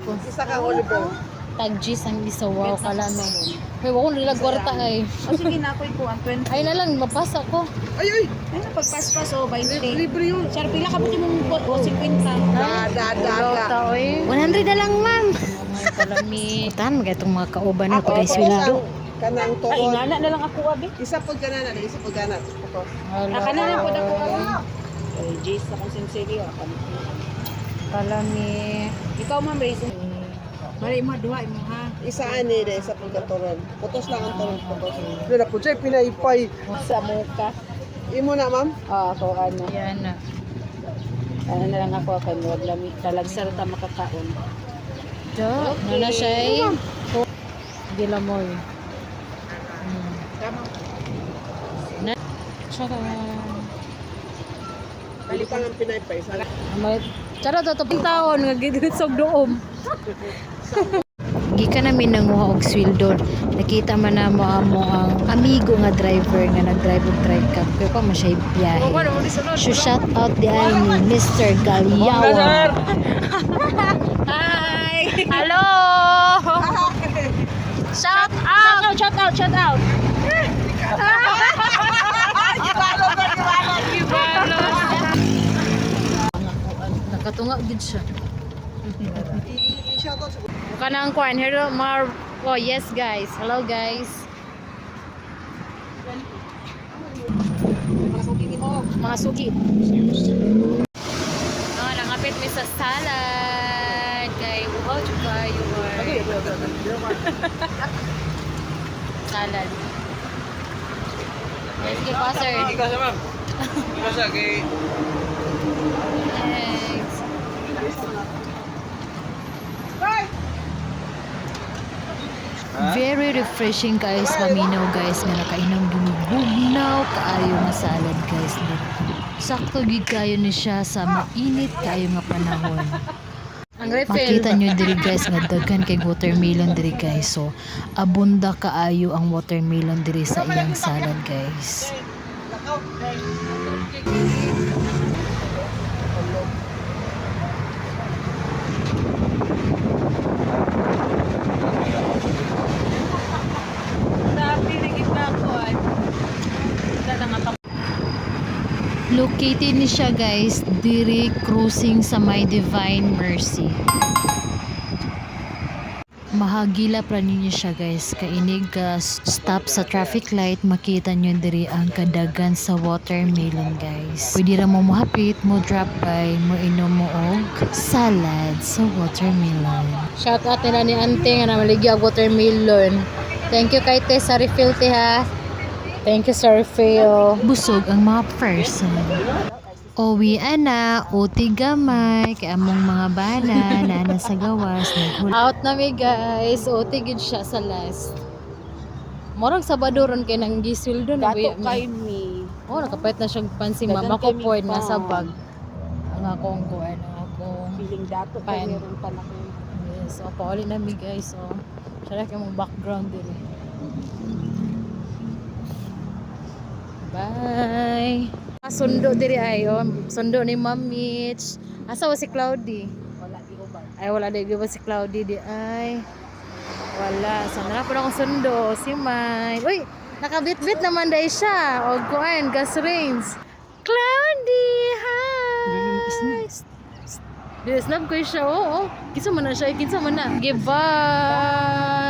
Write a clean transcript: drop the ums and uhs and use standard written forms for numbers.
ko. Isa ka Oliver. Tag-G's ang isa. Wow, kala no. Hey, wako nilag kwarta ay. O sige na ako ikuan 20. Ay na lang, mapasa ko. Ay! Ay na pagpaspas o 20. Libre yun. Sir, pila ka buti mong o 50. Da. 100 na lang, ma'am. Mga kalami. Tahan mga itong mga kauban na pagay sweldo. Kanang Ay, tuon. inana na lang ako abi. Isa po ganana, isa po ganana. Aka na lang po ako abi. Ay, Jace akong sinseryo. Kalami. Ikaw ma'am, Raisin. Mari mo, duha mo ha. Isa ani de, isa po katuron. Putos lang ang turon, putos. Dala po siya pinaipay. Sa muka. Imo na, ma'am. Ako ano. Yan na. Ano na lang ako kan wag lami talagsar ta makakaon. Jo, okay. Na siya eh. Gilamoy. Tama. Na. Tsaka. Balikan ang pinaipay. Tsara to tapong taon nga giditsog doom. Gikan namin nanguha og sweldo. Nakita man namo amo ang amigo nga driver nga nag-drive og trike pero pa mo siya biyahe. So shout out di ay ni Mr. Galiawa. Hi! Hello! Shout out! Shout out! Nakatunga gid siya. I-shoutout sa Kanang kuan hello oh yes guys. Hello guys. Mga suki. Nangapit mi sa salad kay uhaw juga yung salad. Let's get closer. Ika siya, ma'am. Ika siya kay... Thanks. Very refreshing guys, maminaw guys nga nakainom bugnaw kaayo nga salad guys. Sakto gid kayo ni siya sa mainit kayo nga panahon. Ang refill. Makita nyo diri guys nga daghan kay watermelon diri guys. So abunda kaayo ang watermelon diri sa iyang salad guys. Located ni siya guys diri cruising sa may Divine Mercy. Mahagila pra ninyo siya guys kainig ka stop sa traffic light makita nyo diri ang kadagan sa watermelon guys. Pwede ra mo mohapit mo drop by mo inom mo og salad sa watermelon. Shout out nila ni Ante nga namaligya og watermelon. Thank you kay Te sa refill te ha. Thank you sa refill. Busog ang mga person. Uwi ana, uti gamay, kay among mga bana na nasa gawas. Out na mi guys. O tigid siya sa last. Morang Sabado ron kay nang gisweldo na ba Dato kay mi. Oh, nakapait na siyang pansi Dagan mama ko kay mi point pa. nasa bag. Ang akong kuan, ang akong Feeling dato kay Fine. meron pa na ko. yes. O pauli na mi guys. O. Siya kay mong background diri. Bye. Sundo diri ay sundo ni Ma'am Mitch. Asa wa si Cloudy? Wala di ko ba. Ay wala di ba si Cloudy di ay. Wala. Sana na po akong sundo si May. Uy, nakabit-bit naman dai siya. O kuan gas rings. Cloudy, hi. Snap ko siya. Oo. Kinsa man na siya? Kinsa man na? Give bye.